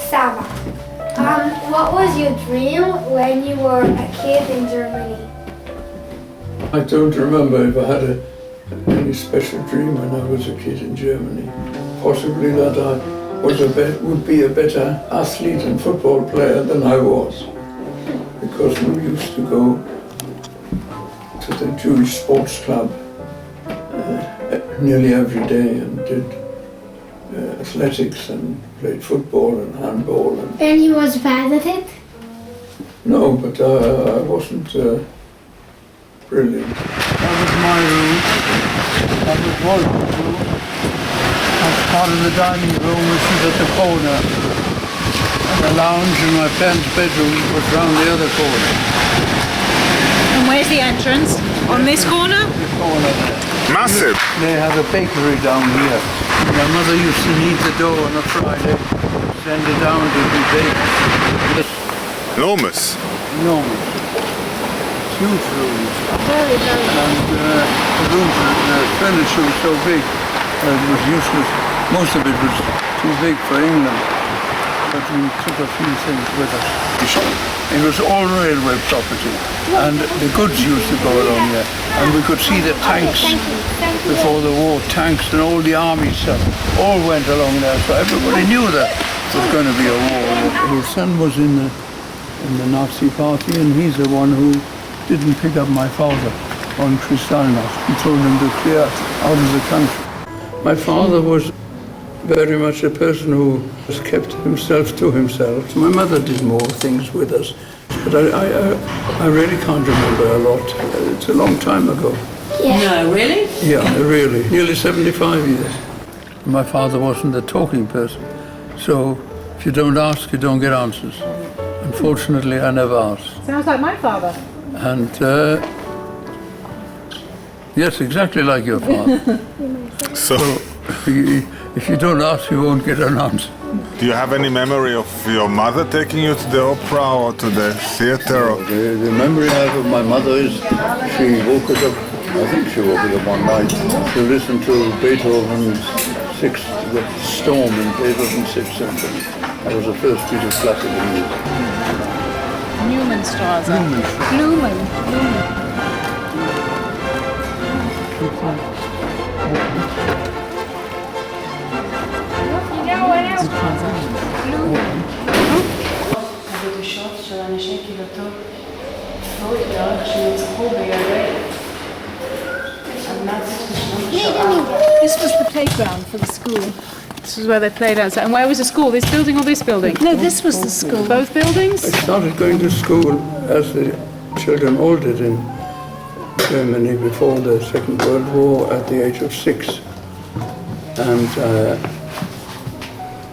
Sava. What was your dream when you were a kid in Germany? I don't remember if I had any special dream when I was a kid in Germany. Possibly that I would be a better athlete and football player than I was, because we used to go to the Jewish sports club nearly every day and did athletics and played football and handball. And you was bad at it? No, but I wasn't brilliant. That was my room. That was Walter's room. That's part of the dining room, which is at the corner. And the lounge in my parents' bedroom was round the other corner. And where's the entrance? On this corner? The corner there. Massive! They had a bakery down here. My mother used to knead the dough on a Friday, send it down to be baked. Enormous. Enormous. Huge rooms. Very, very. And the rooms, the furniture was so big, it was useless. Most of it was too big for England. But we took a few things with us. It was all railway property, and the goods used to go along there. And we could see the tanks before the war, tanks and all the army stuff, all went along there. So everybody knew that there was going to be a war. His son was in the Nazi party, and he's the one who didn't pick up my father on Kristallnacht. He told him to clear out of the country. My father was very much a person who has kept himself to himself. My mother did more things with us, but I really can't remember a lot. It's a long time ago. Yeah. No, really? Yeah, really. Nearly 75 years. My father wasn't a talking person, so if you don't ask, you don't get answers. Unfortunately, I never asked. Sounds like my father. And yes, exactly like your father. So, If you don't ask, you won't get an answer. do you have any memory of your mother taking you to the opera or to the theater? The memory I have of my mother is she woke us up, I think she woke us up one night to listen to Beethoven's The Storm in Beethoven's Sixth Symphony. That was the first piece of classical music. Newmanstrasse. Lumen. This was the playground for the school. This is where they played outside. And where was the school? This building or this building? No, this was the school. Both buildings? I started going to school, as the children all did in Germany before the Second World War, at the age of 6. And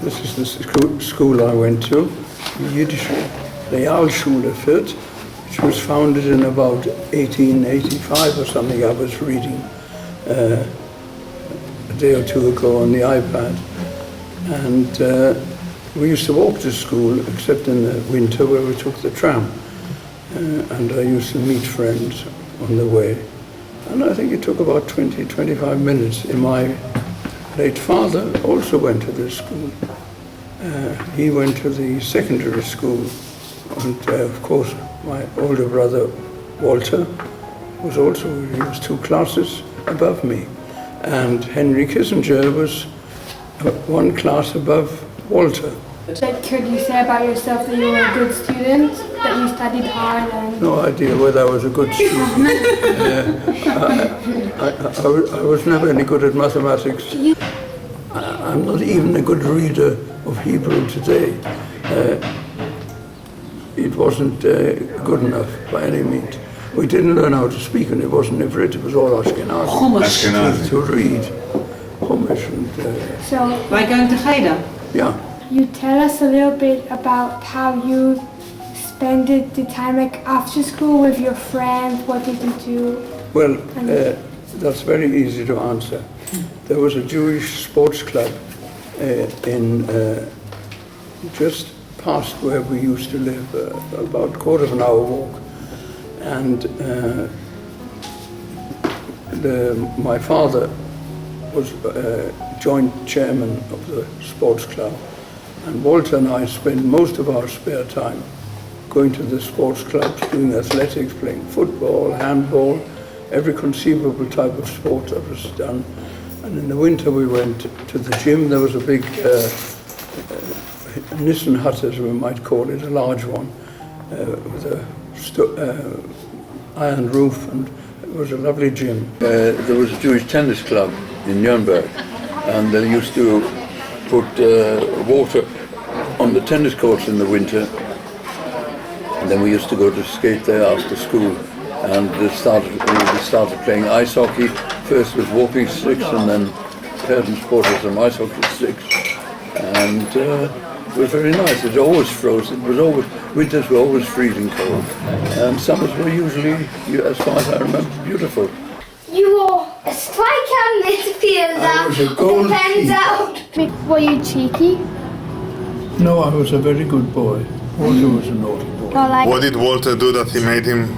this is the school I went to, the Yiddish Realschule Fürth, which was founded in about 1885 or something. I was reading a day or two ago on the iPad. And we used to walk to school, except in the winter where we took the tram. And I used to meet friends on the way. And I think it took about 20-25 minutes. And my late father also went to this school. He went to the secondary school. And of course, my older brother, Walter, he was 2 classes above me. And Henry Kissinger was 1 class above Walter. Could you say about yourself that you were a good student, that you studied hard? And No idea whether I was a good student. I was never any good at mathematics. I'm not even a good reader of Hebrew today. It wasn't good enough by any means. We didn't learn how to speak, and it wasn't Ivrit, it was all Ashkenazi. To read. Chumash and... so, Like going to Cheder? yeah. you tell us a little bit about how you spent the time like after school with your friends. What did you do? Well, that's very easy to answer. There was a Jewish sports club in just past where we used to live, about a quarter of an hour walk. And my father was joint chairman of the sports club, And Walter and I spent most of our spare time going to the sports clubs, doing athletics, playing football, handball, every conceivable type of sport that was done. And in the winter we went to the gym. There was a big Nissen hut, as we might call it, a large one, with a iron roof, and it was a lovely gym. There was a Jewish tennis club in Nuremberg, and they used to put water on the tennis courts in the winter, and then we used to go to skate there after school, and we started playing ice hockey, first with walking sticks, and then parents bought us some ice hockey sticks, and it was very nice. It always froze. Winters were always freezing cold, and summers were usually, as far as I remember, beautiful. You were a striker, midfielder, I was a goal defender. Were you cheeky? No, I was a very good boy. Walter was a naughty boy. Or like, What did Walter do that he made him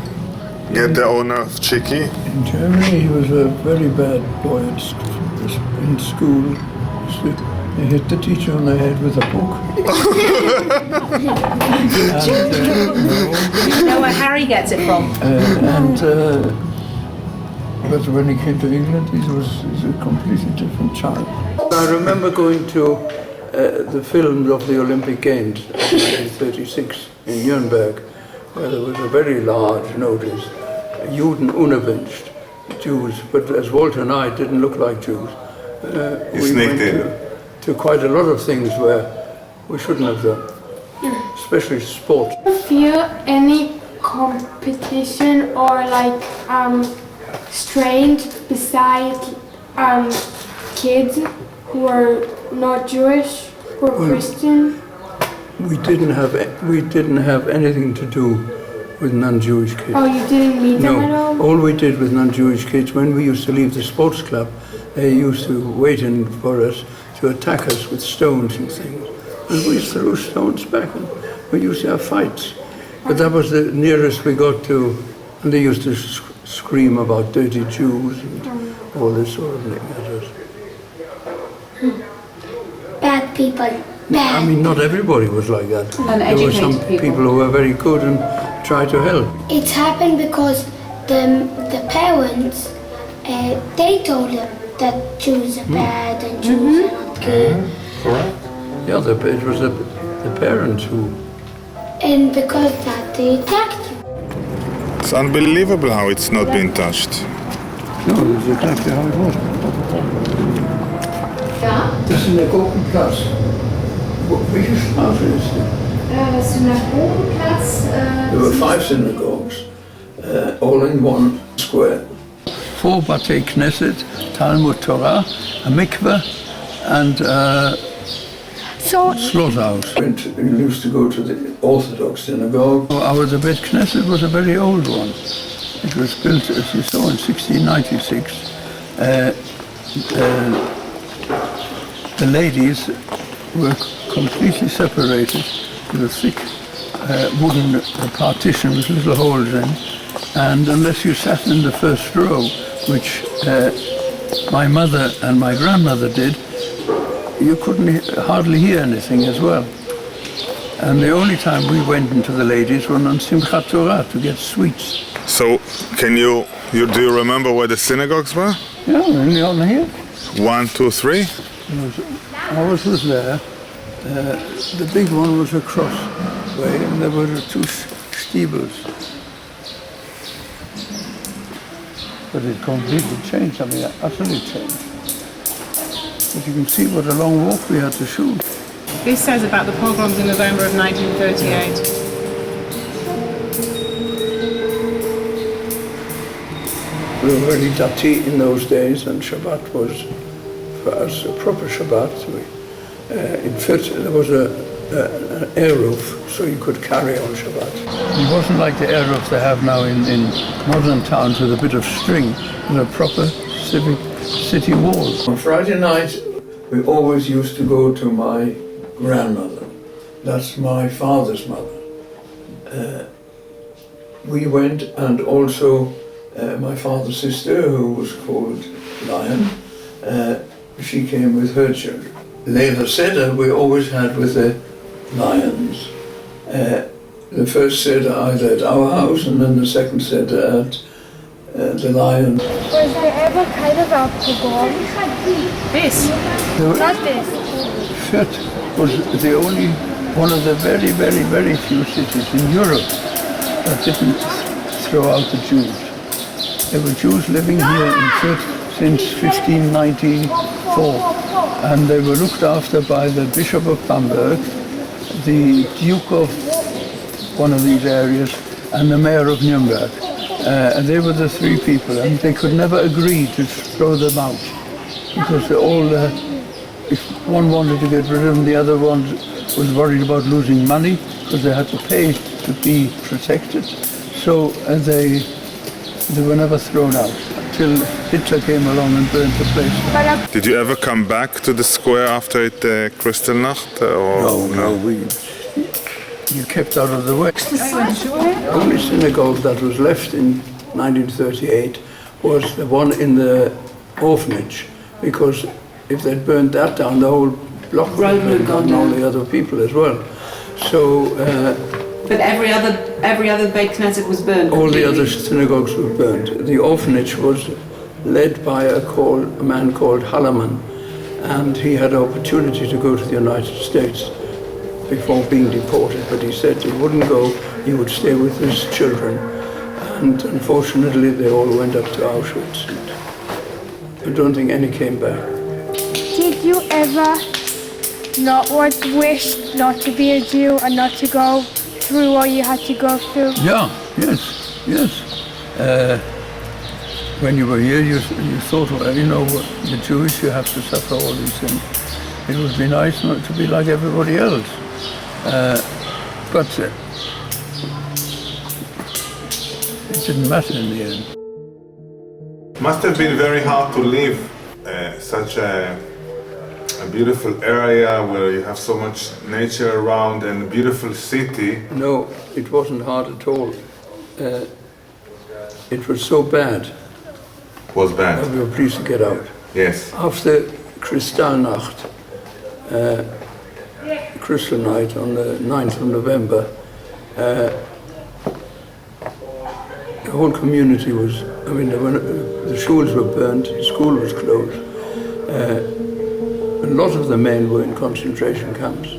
get the honor of cheeky? In Germany, he was a very bad boy in school. He hit the teacher on the head with a book. You know where Harry gets it from? But when he came to England, he was a completely different child. I remember going to the films of the Olympic Games in 1936 in Nuremberg, where there was a very large notice, Juden unerwünscht, Jews, but as Walter and I didn't look like Jews, we went to quite a lot of things where we shouldn't have done, especially sport. do you feel any competition or like strained beside kids who are not Jewish or Christian? We didn't have anything to do with non-Jewish kids. Oh, you didn't meet them at all? No, all we did with non-Jewish kids, when we used to leave the sports club, they used to wait in for us to attack us with stones and things. And we threw stones back, and we used to have fights. But that was the nearest we got to, and they used to scream about dirty Jews and all this sort of thing at us. Bad people. Bad. I mean, not everybody was like that. There were some people who were very good and tried to help. It happened because the parents, they told them that Jews are bad and Jews are not good. Yeah, it was the parents who... And because of that, they attacked you. It's unbelievable how it's not been touched. No, das ist exactly how it was. Das Synagogenplatz. Welche Straße ist das? Der Synagogenplatz. There were 5 synagogues, all in one square. 4 Batei Knesset, Talmud Torah, a mikveh, and slaughterhouse. We used to go to the Orthodox synagogue. Our Beit Knesset was a very old one. It was built, as you saw, in 1696. The ladies were completely separated with a thick wooden partition with little holes in, and unless you sat in the first row, which my mother and my grandmother did, you couldn't hardly hear anything as well. And the only time we went into the ladies was on Simchat Torah to get sweets. So, do you remember where the synagogues were? Yeah, only on here. 1, 2, 3? Ours was there. The big one was across way, and there were 2 steeples. But it completely changed. I mean, utterly changed. But you can see what a long walk we had to shoot. This says about the pogroms in November of 1938. We were very dati in those days, and Shabbat was, for us, a proper Shabbat. In Fürth, there was an air roof, so you could carry on Shabbat. It wasn't like the air roof they have now in modern towns with a bit of string, and a proper city wall. On Friday night, we always used to go to my grandmother. That's my father's mother. We went, and also my father's sister, who was called Lion, she came with her children. Later Seder we always had with the lions. The first Seder either at our house and then the second Seder at the lions. Was there ever kind of a pogrom? This. Not this. Fürth was the only one of the very, very, very few cities in Europe that didn't throw out the Jews. There were Jews living here in Fürth since 1594, and they were looked after by the Bishop of Bamberg, the Duke of one of these areas, and the Mayor of Nuremberg. And they were the three people, and they could never agree to throw them out, because if one wanted to get rid of them, the other one was worried about losing money, because they had to pay to be protected. So they were never thrown out, until Hitler came along and burned the place. Did you ever come back to the square after it Kristallnacht? No, you kept out of the way. The only synagogue that was left in 1938 was the one in the orphanage, because if they'd burned that down, the whole block would have burned down, and all the other people as well. So but every other Beit Knesset was burned. all the other synagogues were burned. The orphanage was led by a man called Hallerman, and he had an opportunity to go to the United States before being deported, but he said he wouldn't go, he would stay with his children. And unfortunately they all went up to Auschwitz. I don't think any came back. Did you ever wish not to be a Jew and not to go through what you had to go through? Yeah, yes. When you were here, you thought, well, you know, the Jewish, you have to suffer all these things. It would be nice not to be like everybody else. But it didn't matter in the end. Must have been very hard to live such a beautiful area where you have so much nature around and a beautiful city. No, it wasn't hard at all. It was so bad Was bad. that we were pleased to get out. Yes. After Kristallnacht, Crystal Night on the 9th of November, the whole community was, the schools were burnt, the school was closed. A lot of the men were in concentration camps.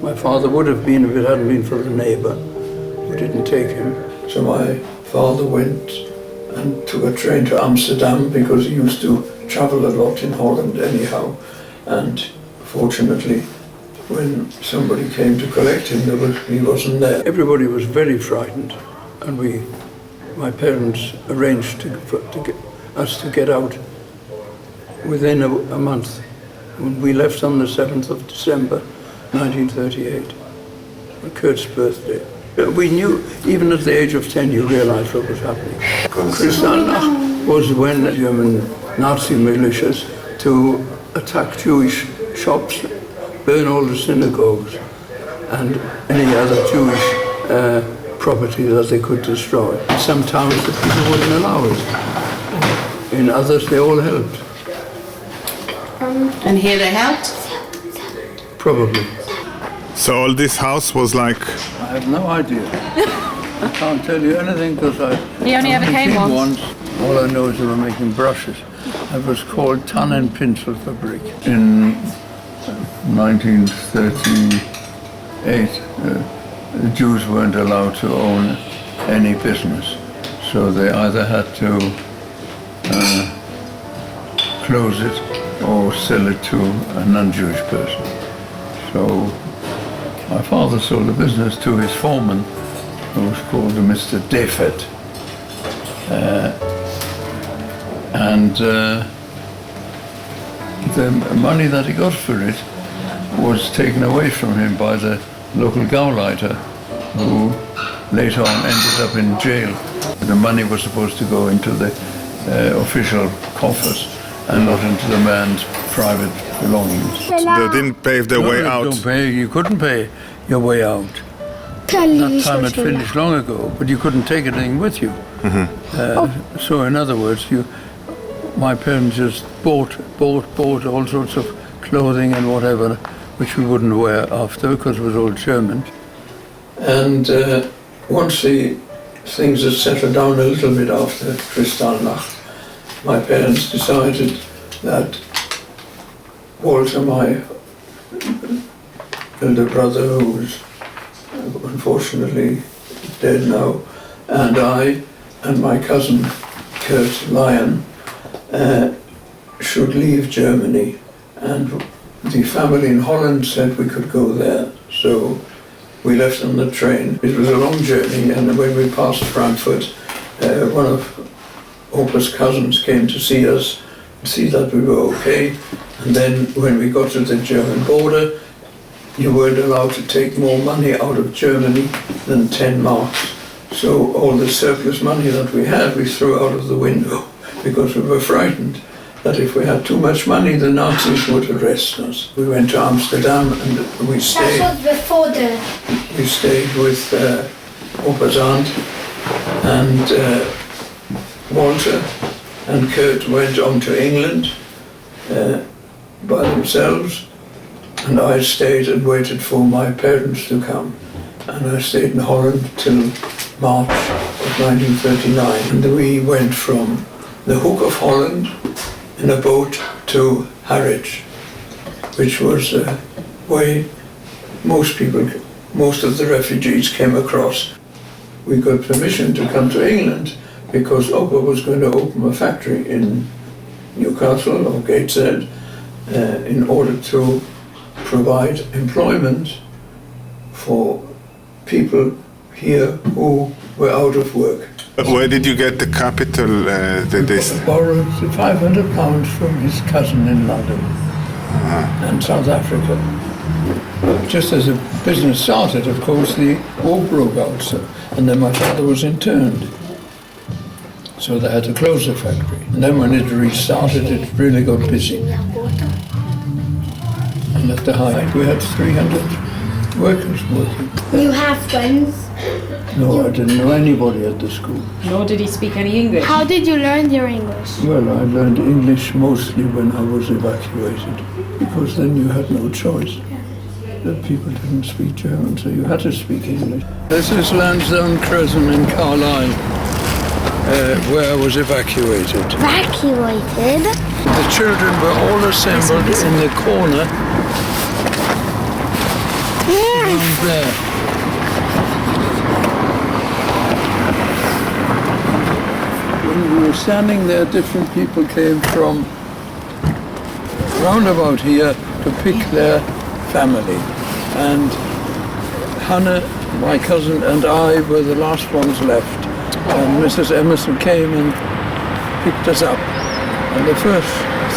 My father would have been if it hadn't been for the neighbor who didn't take him. So my father went and took a train to Amsterdam because he used to travel a lot in Holland anyhow. And fortunately, when somebody came to collect him, he wasn't there. Everybody was very frightened, and my parents arranged us to get out within a month. When we left on the 7th of December, 1938, on Kurt's birthday. We knew, even at the age of 10, you realized what was happening. Kristallnacht was when the German Nazi militias to attack Jewish shops, burn all the synagogues, and any other Jewish property that they could destroy. In some towns the people wouldn't allow it. In others they all helped. And here they helped? Probably. So all this house was like... I have no idea. I can't tell you anything because He only ever came once. All I know is they were making brushes. It was called Tyne Pencil Fabrik. In 1938, the Jews weren't allowed to own any business, so they either had to close it or sell it to a non-Jewish person. So my father sold the business to his foreman, who was called Mr. Defet. The money that he got for it was taken away from him by the local Gauleiter, who later on ended up in jail. The money was supposed to go into the official coffers and not into the man's private belongings. They didn't pave their way out. You couldn't pay your way out. That time had finished long ago, but you couldn't take anything with you. So in other words, my parents just bought all sorts of clothing and whatever, which we wouldn't wear after because it was all German. And once things had settled down a little bit after Kristallnacht, my parents decided that Walter, my elder brother, who was unfortunately dead now, and I and my cousin Kurt Lyon should leave Germany, and the family in Holland said we could go there. So we left on the train. It was a long journey, and when we passed Frankfurt, one of Opa's cousins came to see us, see that we were okay. And then when we got to the German border, you weren't allowed to take more money out of Germany than 10 marks. So all the surplus money that we had, we threw out of the window because we were frightened that if we had too much money, the Nazis would arrest us. We went to Amsterdam and we stayed. That was before the... We stayed with Opa's aunt, and Walter and Kurt went on to England by themselves, and I stayed and waited for my parents to come. And I stayed in Holland till March of 1939. And we went from the Hook of Holland in a boat to Harwich, which was where most of the refugees came across. We got permission to come to England because Opa was going to open a factory in Newcastle or Gateshead in order to provide employment for people here who were out of work. Where did you get the capital? He borrowed £500 from his cousin in London and South Africa. Just as the business started, of course, the war broke out, and then my father was interned. So they had to close the factory. And then when it restarted, it really got busy. And at the height, we had 300 workers working. You have friends? No, I didn't know anybody at the school. Nor did he speak any English. How did you learn your English? Well, I learned English mostly when I was evacuated, because then you had no choice. The people didn't speak German, so you had to speak English. This is Lansdowne Crescent in Carlisle, where I was evacuated. Evacuated? The children were all assembled in the corner around there. When we were standing there, different people came from round about here to pick their family. And Hannah, my cousin, and I were the last ones left. And Mrs. Emerson came and picked us up. And the first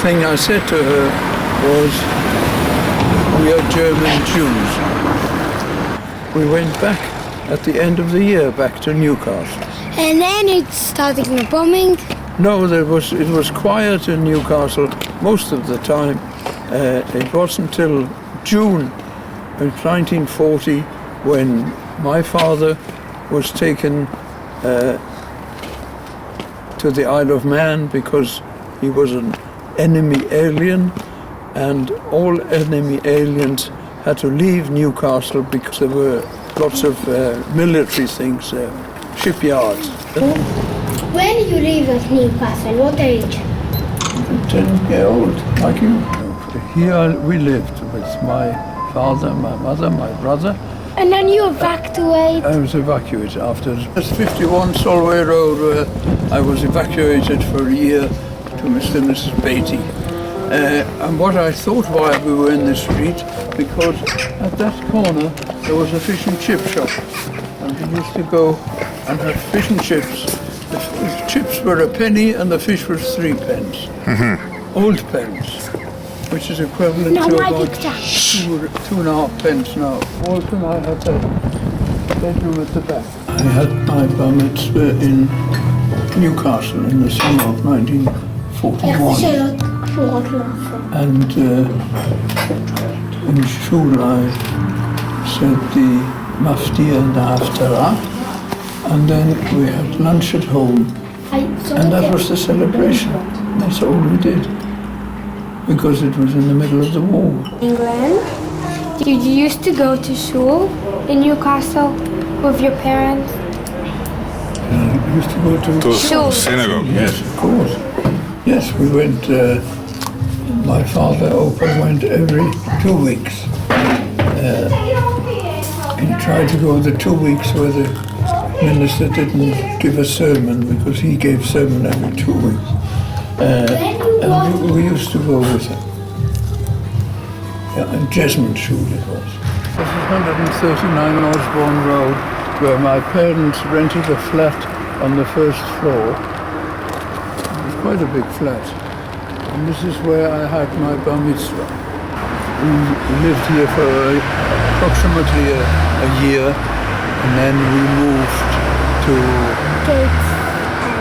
thing I said to her was, "We are German Jews." We went back at the end of the year, back to Newcastle. And then it started the bombing? No, it was quiet in Newcastle most of the time. It wasn't until June of 1940 when my father was taken to the Isle of Man because he was an enemy alien, and all enemy aliens had to leave Newcastle because there were lots of military things there, shipyards. When did you leave Newcastle? What age? 10-year-old, like you. Here we lived with my father, my mother, my brother. And then you evacuated? I was evacuated after. It's 51 Solway Road, where I was evacuated for a year to Mr. and Mrs. Beatty. And what I thought while we were in the street, because at that corner there was a fish and chip shop, and we used to go and have fish and chips. The chips were a penny and the fish was 3 pence. Old pence, which is equivalent to about 2.5 pence now. Walter and I had that bedroom at the back. I had my bar mitzvah in Newcastle in the summer of 1941. And in shul I said the mafti and the haftarah, and then we had lunch at home, and that was the celebration. That's all we did. because it was in the middle of the war. England. Did you used to go to school in Newcastle with your parents? We used to go to synagogue. Yes, of course. Yes, we went, my father, Opa, went every 2 weeks. He tried to go the 2 weeks where the minister didn't give a sermon, because he gave sermon every 2 weeks. And we used to go with him. Yeah, and Jesmond Schule it was. This is 139 Osborne Road, where my parents rented a flat on the first floor. It was quite a big flat. And this is where I had my bar mitzvah. We lived here for approximately a year, and then we moved to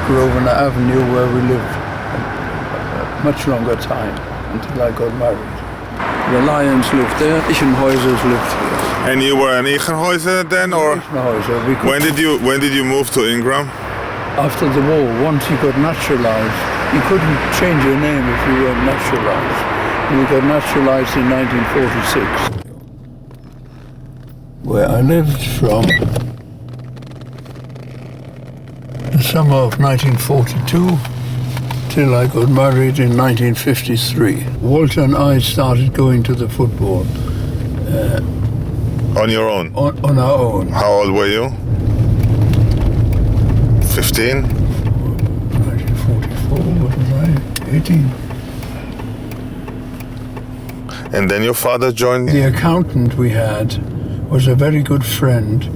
Grosvenor Avenue, where we lived a much longer time, until I got married. The Lions lived there, Ichenhäusers lived here. And you were in Ichenhäuser then, or Ichenhäuser. when did you move to Ingram? After the war, once you got naturalized, you couldn't change your name if you weren't naturalized. We got naturalized in 1946. Where I lived from the summer of 1942 till I got married in 1953. Walter and I started going to the football. On your own? On our own. How old were you? 15? 1944, what was I? 18. And then your father joined? The accountant we had was a very good friend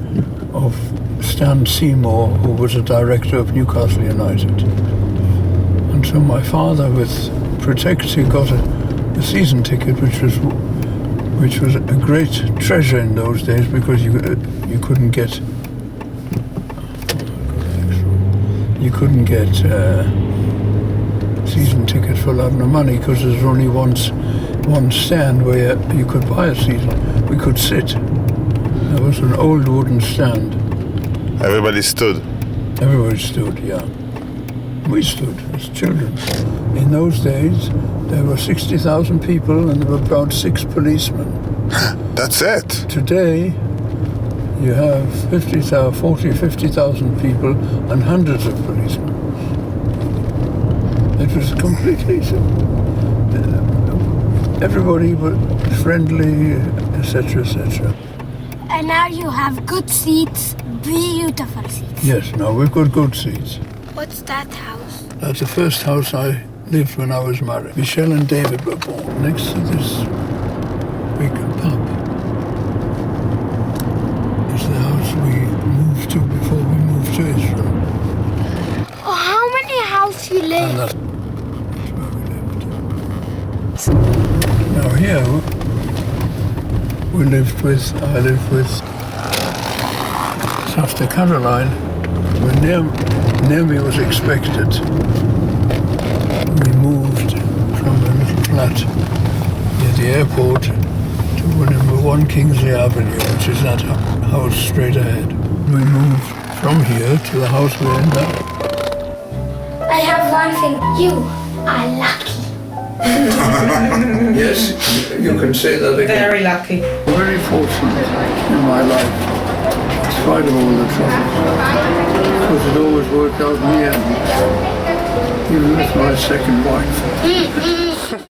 of Stan Seymour, who was a director of Newcastle United. And so my father, with protector, got a season ticket, which was a great treasure in those days, because you couldn't get season ticket for a lot of money, because there's only one stand where you could buy a season. We could sit. There was an old wooden stand. Everybody stood? Everybody stood, yeah. We stood as children. In those days, there were 60,000 people and there were about 6 policemen. That's it? Today, you have 50,000 people and hundreds of policemen. It was completely... everybody was friendly, etc., etc. And now you have good seats, beautiful seats. Yes, now we've got good seats. What's that house? That's the first house I lived when I was married. Michelle and David were born next to this big pub. It's the house we moved to before we moved to Israel. Oh, how many houses you live? And that's where we lived. Now here, I lived with after Caroline, when Naomi was expected. We moved from a little flat near the airport to number 1 Kingsley Avenue, which is that house straight ahead. We moved from here to the house we're in now. I have one thing. You are lucky. Yes, you can say that again. Very lucky. Very fortunate in my life, in spite of all the troubles, because it always worked out in the end, even with my second wife.